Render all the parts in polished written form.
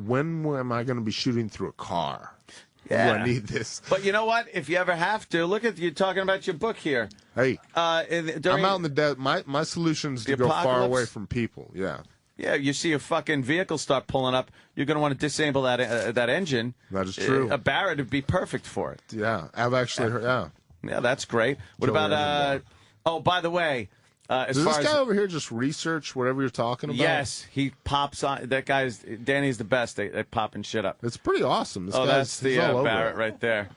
when am I going to be shooting through a car? Yeah. Do I need this? But you know what? If you ever have to, look at you talking about your book here. Hey, during I'm out in the desert. My solution is to go far away from people. Yeah. Yeah, you see a fucking vehicle start pulling up, you're going to want to disable that engine. That is true. A Barrett would be perfect for it. Yeah, I've actually heard. Yeah. Yeah, that's great. What about? Oh, by the way, does this guy over here just research whatever you're talking about? Yes, he pops on. That guy's Danny's the best at popping shit up. It's pretty awesome. This that's the Barrett right there.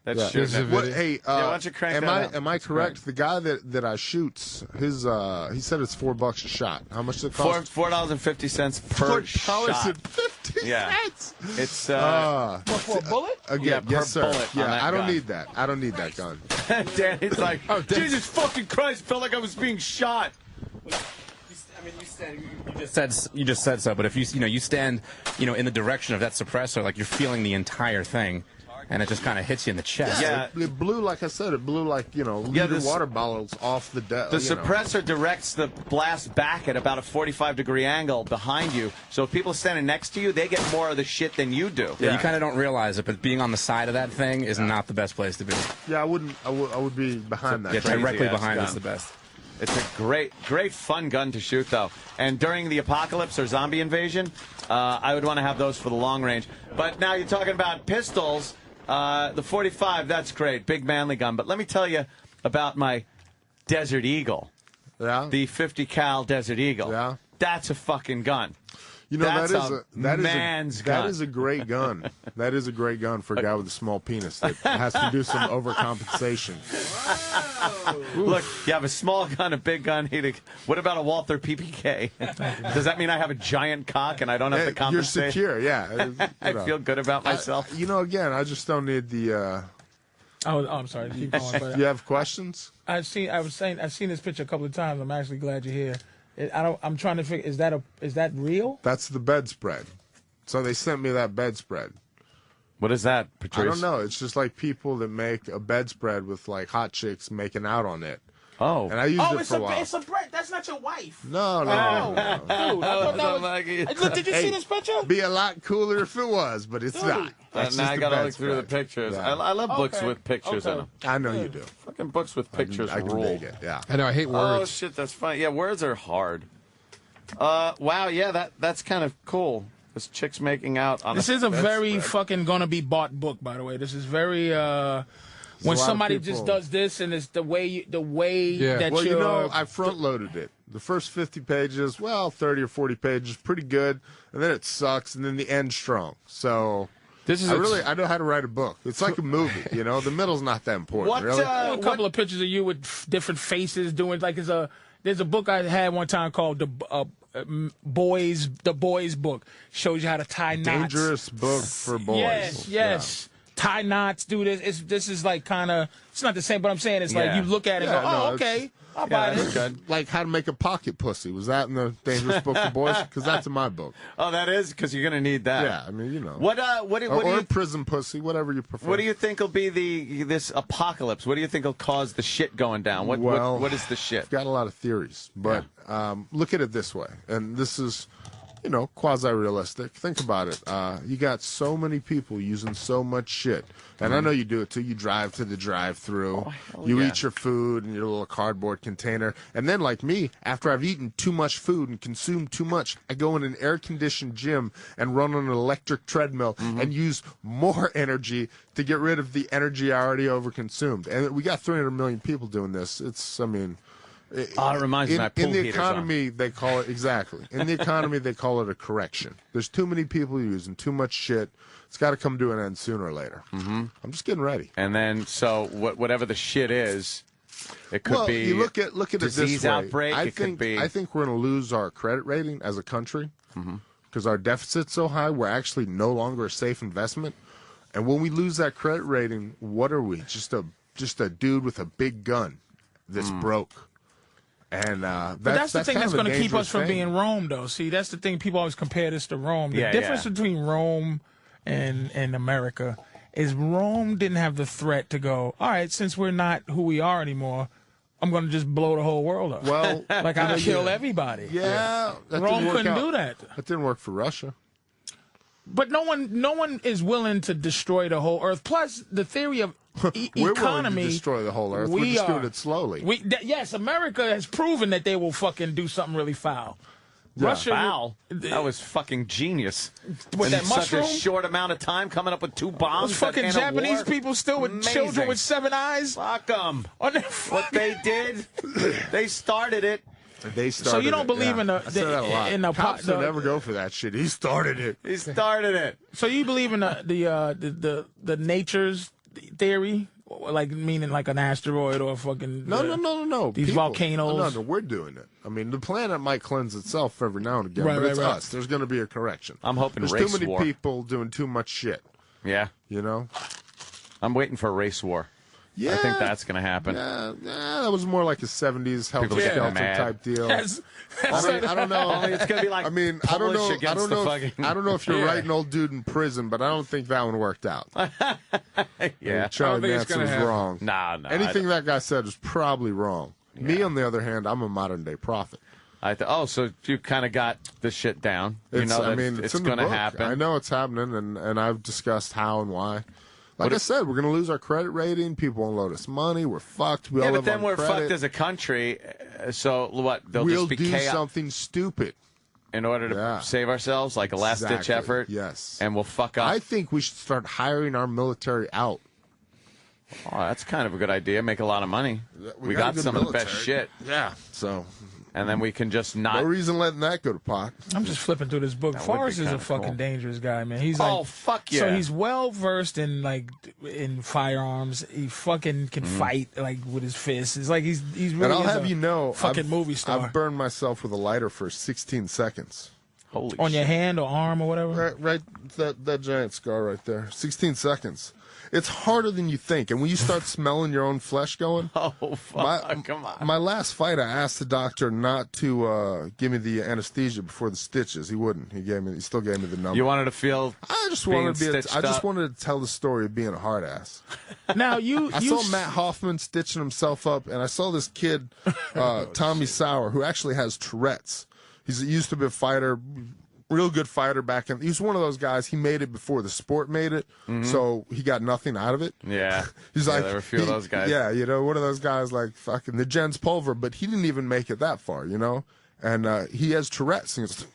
That's hey, why don't you crank that out? Am I correct? The guy that I shoots, he said it's $4 a shot. How much does it cost? $4.50 per shot. $4.50. Yeah, it's for a bullet. Again, per yes, sir. bullet. Yeah, I don't need that. I don't need that gun. Danny's like, Jesus fucking Christ! Felt like I was being shot. I mean, you just said so. But if you stand, in the direction of that suppressor, like you're feeling the entire thing. And it just kind of hits you in the chest. Yeah, it blew, like I said, liter water bottles off the deck. The suppressor directs the blast back at about a 45-degree angle behind you. So if people are standing next to you, they get more of the shit than you do. Yeah, you kind of don't realize it, but being on the side of that thing is not the best place to be. Yeah, I would be behind that. Yeah, directly behind is the best. It's a great fun gun to shoot, though. And during the apocalypse or zombie invasion, I would want to have those for the long range. But now you're talking about pistols. The 45, that's great. Big manly gun. But let me tell you about my Desert Eagle. Yeah. The 50 cal Desert Eagle. Yeah. That's a fucking gun. That is a great gun. That is a great gun for a guy with a small penis that has to do some overcompensation. Look, you have a small gun, a big gun. What about a Walther PPK? Does that mean I have a giant cock and I don't have to compensate? You're secure, yeah. I feel good about myself. Again, I just don't need the... I'm sorry. Keep going. But you have questions? I've seen this picture a couple of times. I'm actually glad you're here. I'm trying to figure. Is that real? That's the bedspread. So they sent me that bedspread. What is that, Patrice? I don't know. It's just like people that make a bedspread with like hot chicks making out on it. Oh. And I used it for a while. It's a bread. That's not your wife. No. Dude, look, did you see this picture? Be a lot cooler if it was, but it's not. Now I gotta look through the pictures. Yeah. I love books with pictures in them. I know you do. Fucking books with pictures I can rule. dig it. Yeah. I know. I hate words. Oh shit, that's funny. Yeah, words are hard. Wow. Yeah, that's kind of cool. This chick's making out on. This is a very fucking gonna be bought book, by the way. This is very. When somebody just does this and it's the way that well, I front loaded it. The first 50 pages, 30 or 40 pages, pretty good, and then it sucks, and then the end's strong. So I know how to write a book. It's like a movie, The middle's not that important. Really. A couple of pictures of you with different faces doing there's a book I had one time called the Boys book. Shows you how to tie knots. Dangerous book for boys. Yes. Yeah. Tie knots, dude. This is like kind of. It's not the same, but I'm saying it's like you look at it and go, okay, I'll buy this. Good. Like how to make a pocket pussy. Was that in the Dangerous Book for Boys? Because that's in my book. Oh, that is because you're gonna need that. Yeah, I mean, What do you prison pussy, whatever you prefer. What do you think will be this apocalypse? What do you think will cause the shit going down? What is the shit? I've got a lot of theories, but look at it this way, and this is. Quasi-realistic. Think about it. You got so many people using so much shit. And I know you do it, too. You drive to the drive-thru. You eat your food in your little cardboard container. And then, like me, after I've eaten too much food and consumed too much, I go in an air-conditioned gym and run on an electric treadmill and use more energy to get rid of the energy I already overconsumed. And we got 300 million people doing this. It reminds me of my pool in the economy, they call it In the economy, they call it a correction. There's too many people using too much shit. It's got to come to an end sooner or later. I'm just getting ready. And then, so whatever the shit is, it could be. You look at it this disease way. outbreak. I think we're going to lose our credit rating as a country because our deficit's so high. We're actually no longer a safe investment. And when we lose that credit rating, what are we? Just a dude with a big gun that's broke. And but that's the thing that's going to keep us from being Rome, though. See, that's the thing. People always compare this to Rome. The difference between Rome and America is Rome didn't have the threat to go, all right, since we're not who we are anymore, I'm going to just blow the whole world up. Well, like I'll kill everybody. Yeah. Rome couldn't do that. That didn't work for Russia. But no one is willing to destroy the whole Earth. Plus, the theory of We're economy. willing to destroy the whole Earth. We're just doing it slowly. Yes, America has proven that they will fucking do something really foul. Yeah. Russia, Foul? That was fucking genius. With In that mushroom? such a short amount of time, coming up with 2 bombs. Those fucking that end a Japanese war? people still with Amazing. children with 7 eyes. Fuck them. On their What they did, they started it. They started So you don't believe in the I say that a lot. in the Cops would never go for that shit. He started it. He started it. So you believe in the nature's theory, like meaning like an asteroid or fucking No. These People. volcanoes. No, we're doing it. I mean, the planet might cleanse itself every now and again, Right, but it's right. us. There's going to be a correction. I'm hoping There's race too many war. people doing too much shit. Yeah. You know? I'm waiting for a race war. Yeah. I think that's going to happen. Yeah, that was more like a 70s helter People getting skelter mad. type deal. That's I mean, I don't know. Only it's going to be like I mean, I don't know. Polish against the fucking... I don't know if you're Yeah. right, an old dude in prison, but I don't think that one worked out. Yeah. Charlie think it's Manson gonna was happen. wrong. No. Anything that guy said was probably wrong. Me, on the other hand, I'm a modern day prophet. So you kind of got the shit down. You know that it's in the going to book. happen. I know it's happening, and I've discussed how and why. Like I said, we're going to lose our credit rating. People won't loan us money. We're fucked. We all Yeah, but live then on we're credit. fucked as a country. So what? They'll We'll just be do chaos something stupid. in order to save ourselves, like a last-ditch Exactly. effort. Yes. And we'll fuck up. I think we should start hiring our military out. Oh, that's kind of a good idea. Make a lot of money. We got a good some of the best military. shit. Yeah. So And then we can just no not. reason letting that go to pot. I'm just flipping through this book. That would be Forrest is a kinda fucking cool. dangerous guy, man. He's like, Oh, fuck yeah. So he's well versed in in firearms. He fucking can fight like with his fists. It's like he's really And I'll is have a you know, fucking movie star. I've burned myself with a lighter for 16 seconds. Holy on shit. your hand or arm or whatever. Right, that giant scar right there. 16 seconds. It's harder than you think. And when you start smelling your own flesh going, Oh, fuck. Come on. my last fight, I asked the doctor not to give me the anesthesia before the stitches. He wouldn't. He still gave me the number. You wanted to feel. I just being wanted to be. stitched I just up? wanted to tell the story of being a hard ass. Now I saw Matt Hoffman stitching himself up, and I saw this kid, Tommy Sauer, who actually has Tourette's. He used to be a fighter, real good fighter back in. He's one of those guys. He made it before the sport made it, so he got nothing out of it. Yeah. He's Yeah, like, there were a few of those guys. Yeah, one of those guys like fucking the Jens Pulver, but he didn't even make it that far, And he has Tourette's. And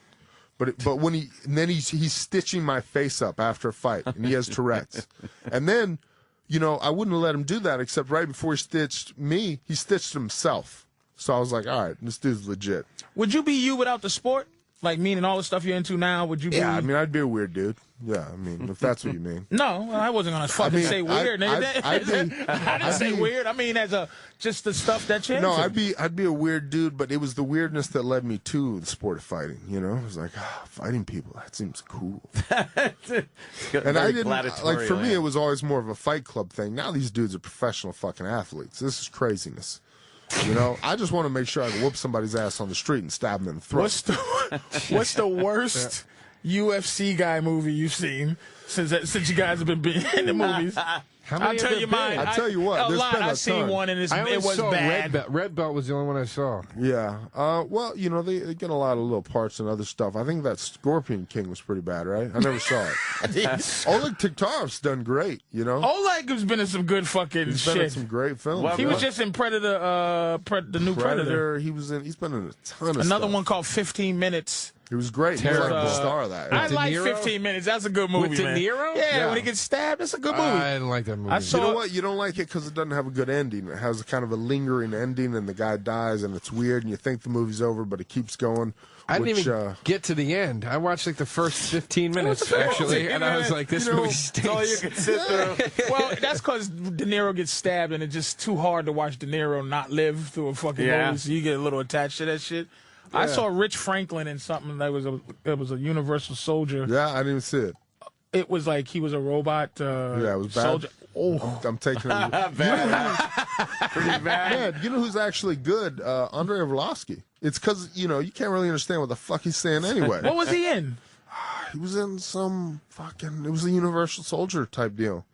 but when he's stitching my face up after a fight, and he has Tourette's, and then. I wouldn't have let him do that, except right before he stitched me, he stitched himself. So I was like, all right, this dude's legit. Would you be you without the sport? Like, meaning all the stuff you're into now, would you be... Yeah, I mean, I'd be a weird dude. Yeah, I mean, if that's what you mean. No, I wasn't going to fucking say weird. I didn't say weird. I mean, as just the stuff that you're No, into. I'd be a weird dude, but it was the weirdness that led me to the sport of fighting, It was like, fighting people, that seems cool. And I didn't, like, for me, it was always more of a Fight Club thing. Now these dudes are professional fucking athletes. This is craziness. I just want to make sure I can whoop somebody's ass on the street and stab them in the throat. What's the worst UFC guy movie you've seen since you guys have been in the movies? I'll tell you mine. I'll tell you what. A lot. Been I've seen ton. one and I only it was saw bad. Red Belt was the only one I saw. Yeah. Well, they get a lot of little parts and other stuff. I think that Scorpion King was pretty bad, right? I never saw it. Oleg Tiktarov's done great, Oleg has been in some good fucking He's been in some great films. Well, He was just in Predator, the new Predator. He's been in a ton of Another stuff. one called 15 Minutes. He was great. He was like the star of that. I De like Niro? 15 Minutes. That's a good movie, With De man. Niro? Yeah, when he gets stabbed, that's a good movie. I didn't like that movie. I saw- You know what? You don't like it because it doesn't have a good ending. It has a kind of a lingering ending, and the guy dies, and it's weird, and you think the movie's over, but it keeps going. I didn't even get to the end. I watched like the first 15 minutes, actually, and I was like, this movie stinks. All you can sit through. Well, that's because De Niro gets stabbed, and it's just too hard to watch De Niro not live through a fucking movie, so you get a little attached to that shit. Yeah. I saw Rich Franklin in something that was a Universal Soldier. Yeah, I didn't even see it. It was like he was a robot yeah, it was bad. soldier. Oh, I'm taking it. Pretty bad. Man, you know who's actually good? Andrei Arlovsky. It's because, you can't really understand what the fuck he's saying anyway. what was he in? He was in some fucking... It was a Universal Soldier type deal.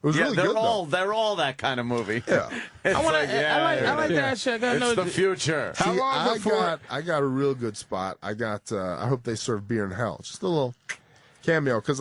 It was really good, though. They're all that kind of movie. Yeah. It's I like like that shit. I It's the future. How See, long before? I got a real good spot. I hope they serve beer in hell. Just a little cameo, because